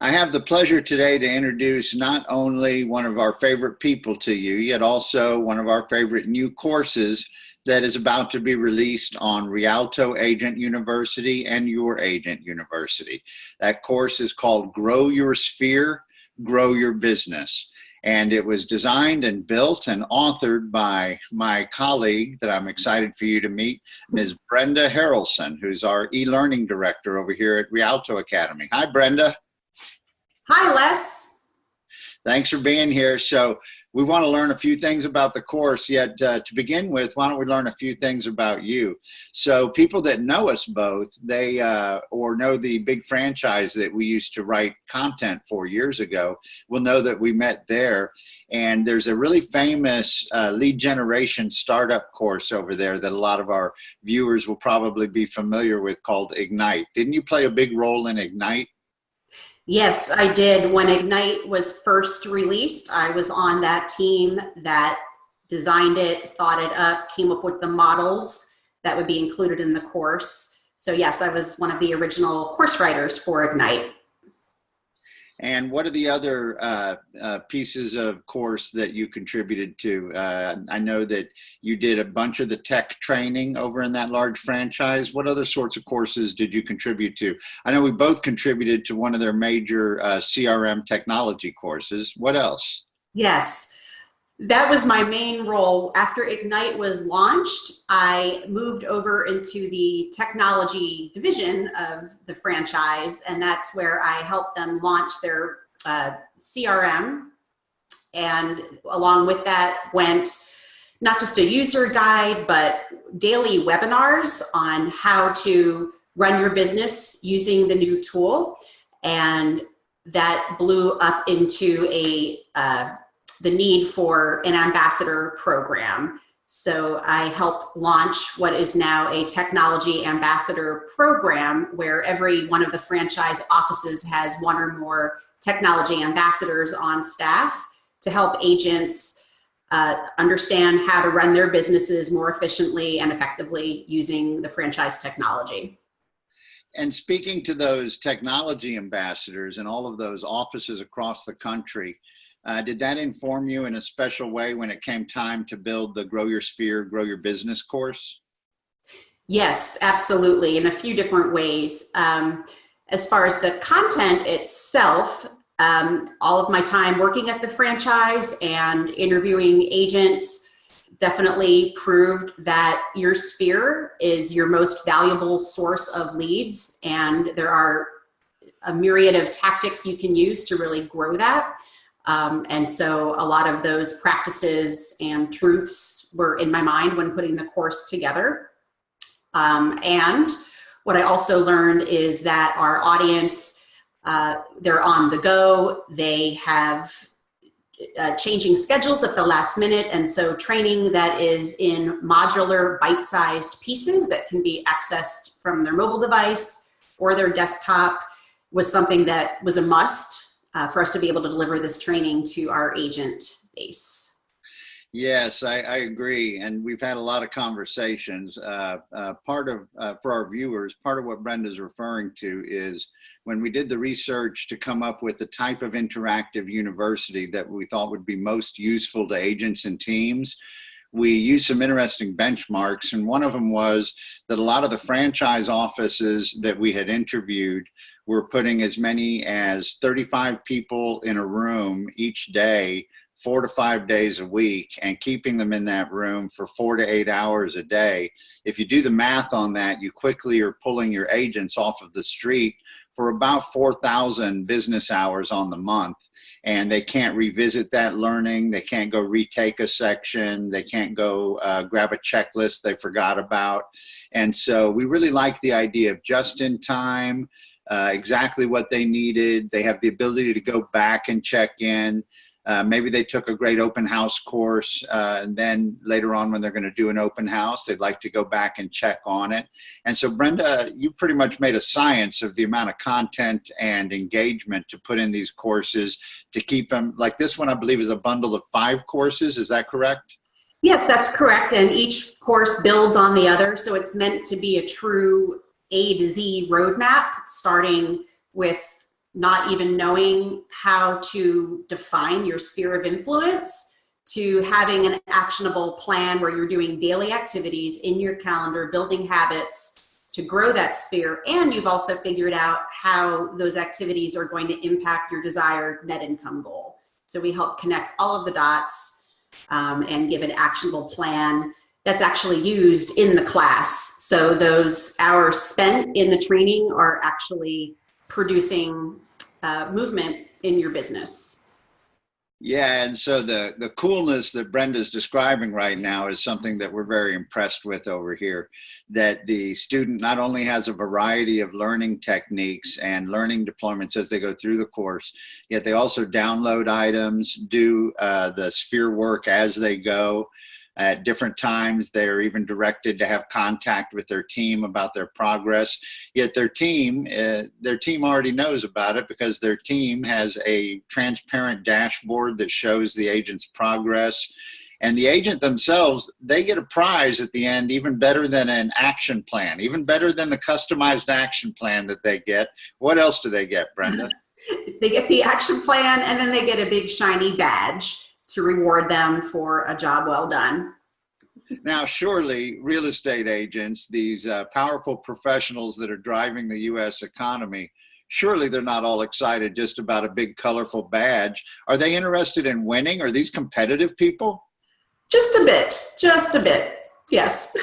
I have the pleasure today to introduce not only one of our favorite people to you, yet also one of our favorite new courses that is about to be released on Rialto Agent University and Your Agent University. That course is called Grow Your Sphere, Grow Your Business. And it was designed and built and authored by my colleague that I'm excited for you to meet, Ms. Brenda Harralson, who's our e-learning director over here at Rialto Academy. Hi, Brenda. Hi, Les. Thanks for being here. So we want to learn a few things about the course, yet to begin with, why don't we learn a few things about you? So people that know us both, they or know the big franchise that we used to write content for years ago, will know that we met there. And there's a really famous lead generation startup course over there that a lot of our viewers will probably be familiar with called Ignite. Didn't you play a big role in Ignite? Yes, I did. When Ignite was first released, I was on that team that designed it, thought it up, came up with the models that would be included in the course. So yes, I was one of the original course writers for Ignite. And what are the other pieces of course that you contributed to? I know that you did a bunch of the tech training over in that large franchise. What other sorts of courses did you contribute to? I know we both contributed to one of their major CRM technology courses. What else? Yes, that was my main role. After Ignite was launched, I moved over into the technology division of the franchise, and that's where I helped them launch their CRM. And along with that went not just a user guide, but daily webinars on how to run your business using the new tool. And that blew up into the need for an ambassador program. So I helped launch what is now a technology ambassador program where every one of the franchise offices has one or more technology ambassadors on staff to help agents understand how to run their businesses more efficiently and effectively using the franchise technology. And speaking to those technology ambassadors and all of those offices across the country, did that inform you in a special way when it came time to build the Grow Your Sphere, Grow Your Business course? Yes, absolutely, in a few different ways. As far as the content itself, all of my time working at the franchise and interviewing agents definitely proved that your sphere is your most valuable source of leads, and there are a myriad of tactics you can use to really grow that. And so a lot of those practices and truths were in my mind when putting the course together. And what I also learned is that our audience, they're on the go, they have changing schedules at the last minute, and so training that is in modular bite-sized pieces that can be accessed from their mobile device or their desktop was something that was a must for us to be able to deliver this training to our agent base. Yes, I agree. And we've had a lot of conversations. For our viewers, part of what Brenda's referring to is when we did the research to come up with the type of interactive university that we thought would be most useful to agents and teams, we used some interesting benchmarks. And one of them was that a lot of the franchise offices that we had interviewed were putting as many as 35 people in a room each day, 4 to 5 days a week, and keeping them in that room for 4 to 8 hours a day. If you do the math on that, you quickly are pulling your agents off of the street for about 4,000 business hours on the month. And they can't revisit that learning. They can't go retake a section. They can't go grab a checklist they forgot about. And so we really like the idea of just in time, exactly what they needed. They have the ability to go back and check in. Maybe they took a great open house course, and then later on when they're going to do an open house, they'd like to go back and check on it. And so Brenda, you've pretty much made a science of the amount of content and engagement to put in these courses to keep them, like this one I believe is a bundle of 5 courses, is that correct? Yes, that's correct, and each course builds on the other, so it's meant to be a true A to Z roadmap, starting with not even knowing how to define your sphere of influence, to having an actionable plan where you're doing daily activities in your calendar, building habits to grow that sphere. And you've also figured out how those activities are going to impact your desired net income goal. So we help connect all of the dots and give an actionable plan that's actually used in the class. So those hours spent in the training are actually producing movement in your business. Yeah, and so the coolness that Brenda's describing right now is something that we're very impressed with over here, that the student not only has a variety of learning techniques and learning deployments as they go through the course, yet they also download items, do the sphere work as they go. At different times, they're even directed to have contact with their team about their progress. Yet their team already knows about it because their team has a transparent dashboard that shows the agent's progress. And the agent themselves, they get a prize at the end, even better than an action plan, even better than the customized action plan that they get. What else do they get, Brenda? They get the action plan, and then they get a big shiny badge to reward them for a job well done. Now, surely real estate agents, these powerful professionals that are driving the U.S. economy, surely they're not all excited just about a big colorful badge. Are they interested in winning? Are these competitive people? Just a bit, yes.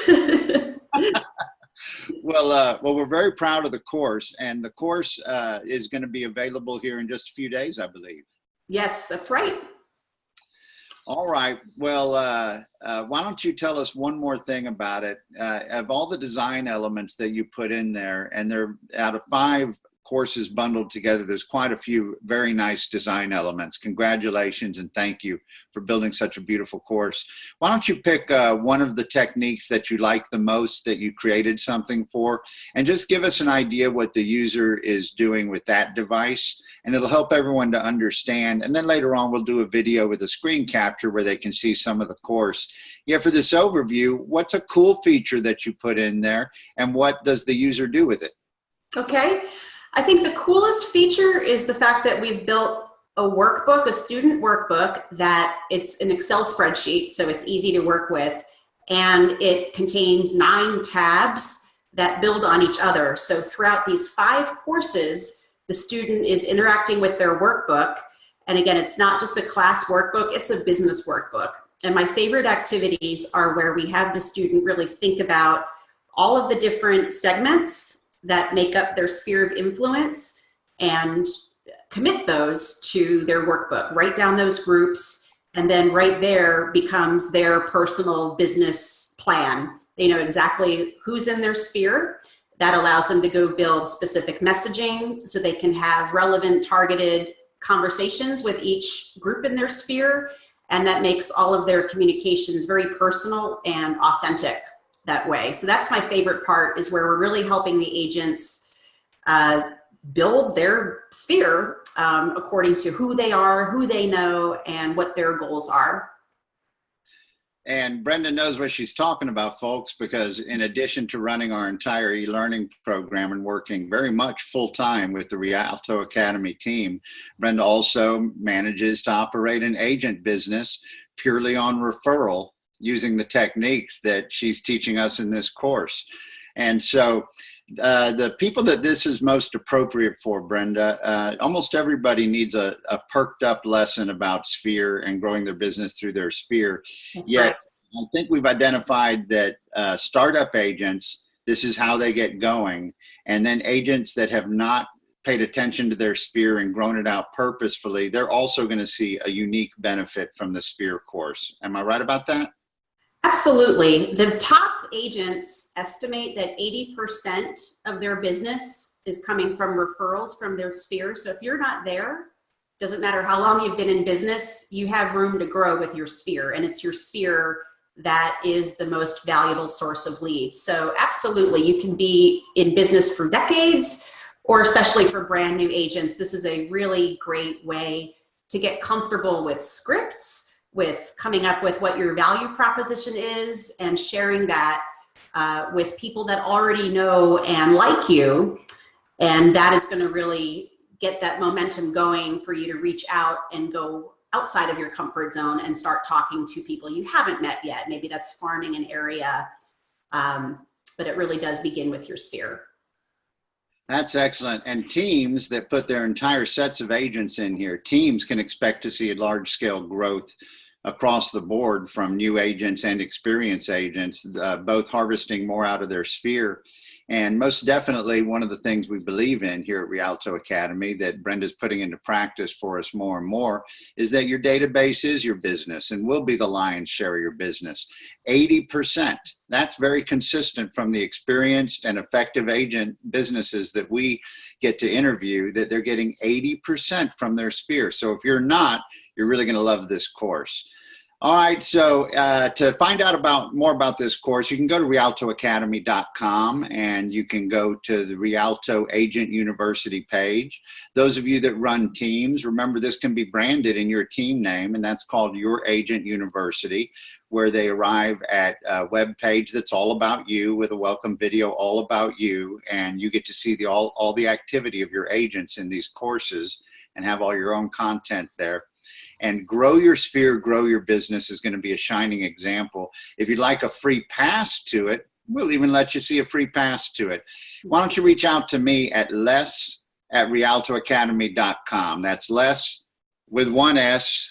Well, we're very proud of the course, and the course is going to be available here in just a few days, I believe. Yes, that's right. All right. Well, why don't you tell us one more thing about it? Of all the design elements that you put in there, and they're out of 5 courses bundled together, there's quite a few very nice design elements. Congratulations and thank you for building such a beautiful course. Why don't you pick one of the techniques that you like the most, that you created something for, and just give us an idea what the user is doing with that device, and it'll help everyone to understand. And then later on, we'll do a video with a screen capture where they can see some of the course. Yeah, for this overview, what's a cool feature that you put in there, and what does the user do with it? Okay. I think the coolest feature is the fact that we've built a workbook, a student workbook, that it's an Excel spreadsheet, so it's easy to work with, and it contains 9 tabs that build on each other. So throughout these 5 courses, the student is interacting with their workbook, and again, it's not just a class workbook, it's a business workbook. And my favorite activities are where we have the student really think about all of the different segments that make up their sphere of influence and commit those to their workbook. Write down those groups, and then right there becomes their personal business plan. They know exactly who's in their sphere. That allows them to go build specific messaging so they can have relevant, targeted conversations with each group in their sphere, and that makes all of their communications very personal and authentic that way. So that's my favorite part, is where we're really helping the agents build their sphere according to who they are, who they know, and what their goals are. And Brenda knows what she's talking about, folks, because in addition to running our entire e-learning program and working very much full-time with the Rialto Academy team, Brenda also manages to operate an agent business purely on referral, using the techniques that she's teaching us in this course. And so the people that this is most appropriate for, Brenda, almost everybody needs a perked up lesson about sphere and growing their business through their sphere. That's Yet, right. I think we've identified that startup agents, this is how they get going. And then agents that have not paid attention to their sphere and grown it out purposefully, they're also going to see a unique benefit from the sphere course. Am I right about that? Absolutely. The top agents estimate that 80% of their business is coming from referrals from their sphere. So if you're not there, doesn't matter how long you've been in business, you have room to grow with your sphere, and it's your sphere that is the most valuable source of leads. So absolutely, you can be in business for decades, or especially for brand new agents, this is a really great way to get comfortable with scripts, with coming up with what your value proposition is, and sharing that with people that already know and like you. And that is going to really get that momentum going for you to reach out and go outside of your comfort zone and start talking to people you haven't met yet. Maybe that's farming an area, but it really does begin with your sphere. That's excellent. And teams that put their entire sets of agents in here, teams can expect to see a large scale growth across the board from new agents and experienced agents, both harvesting more out of their sphere. And most definitely one of the things we believe in here at Rialto Academy that Brenda's putting into practice for us more and more is that your database is your business and will be the lion's share of your business. 80%, that's very consistent from the experienced and effective agent businesses that we get to interview, that they're getting 80% from their sphere. So if you're not, you're really going to love this course. All right, so to find out more about this course, you can go to rialtoacademy.com and you can go to the Rialto Agent University page. Those of you that run teams, remember this can be branded in your team name, and that's called Your Agent University, where they arrive at a web page that's all about you with a welcome video all about you, and you get to see all the activity of your agents in these courses and have all your own content there. And Grow Your Sphere, Grow Your Business is going to be a shining example. If you'd like a free pass to it, we'll even let you see a free pass to it. Why don't you reach out to me at les@rialtoacademy.com. That's Les with one S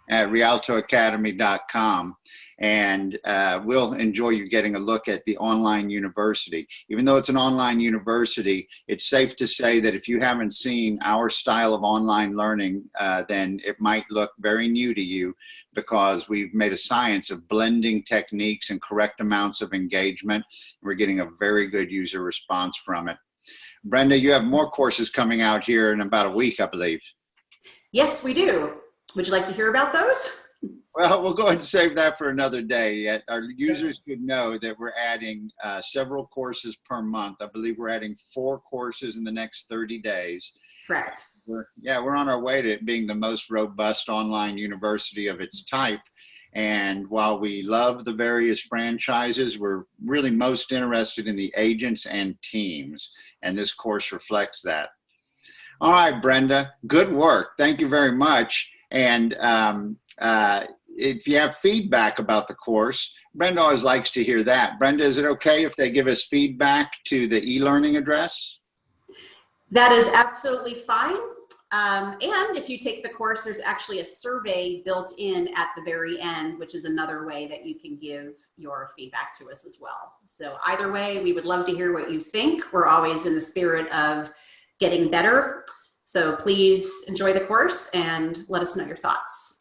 at rialtoacademy.com. And we'll enjoy you getting a look at the online university. Even though it's an online university, it's safe to say that if you haven't seen our style of online learning, then it might look very new to you, because we've made a science of blending techniques and correct amounts of engagement. We're getting a very good user response from it. Brenda, you have more courses coming out here in about a week, I believe. Yes, we do. Would you like to hear about those? Well, we'll go ahead and save that for another day. Our users could know that we're adding several courses per month. I believe we're adding 4 courses in the next 30 days. Correct. We're on our way to being the most robust online university of its type. And while we love the various franchises, we're really most interested in the agents and teams. And this course reflects that. All right, Brenda, good work. Thank you very much. And if you have feedback about the course, Brenda always likes to hear that. Brenda, is it okay if they give us feedback to the e-learning address? That is absolutely fine. And if you take the course, there's actually a survey built in at the very end, which is another way that you can give your feedback to us as well. So either way, we would love to hear what you think. We're always in the spirit of getting better. So please enjoy the course and let us know your thoughts.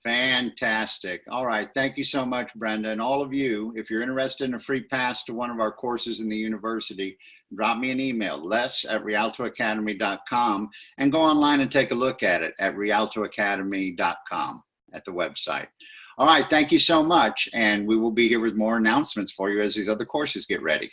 Fantastic. All right. Thank you so much, Brenda. And all of you, if you're interested in a free pass to one of our courses in the university, drop me an email, les@rialtoacademy.com, and go online and take a look at it at rialtoacademy.com at the website. All right. Thank you so much. And we will be here with more announcements for you as these other courses get ready.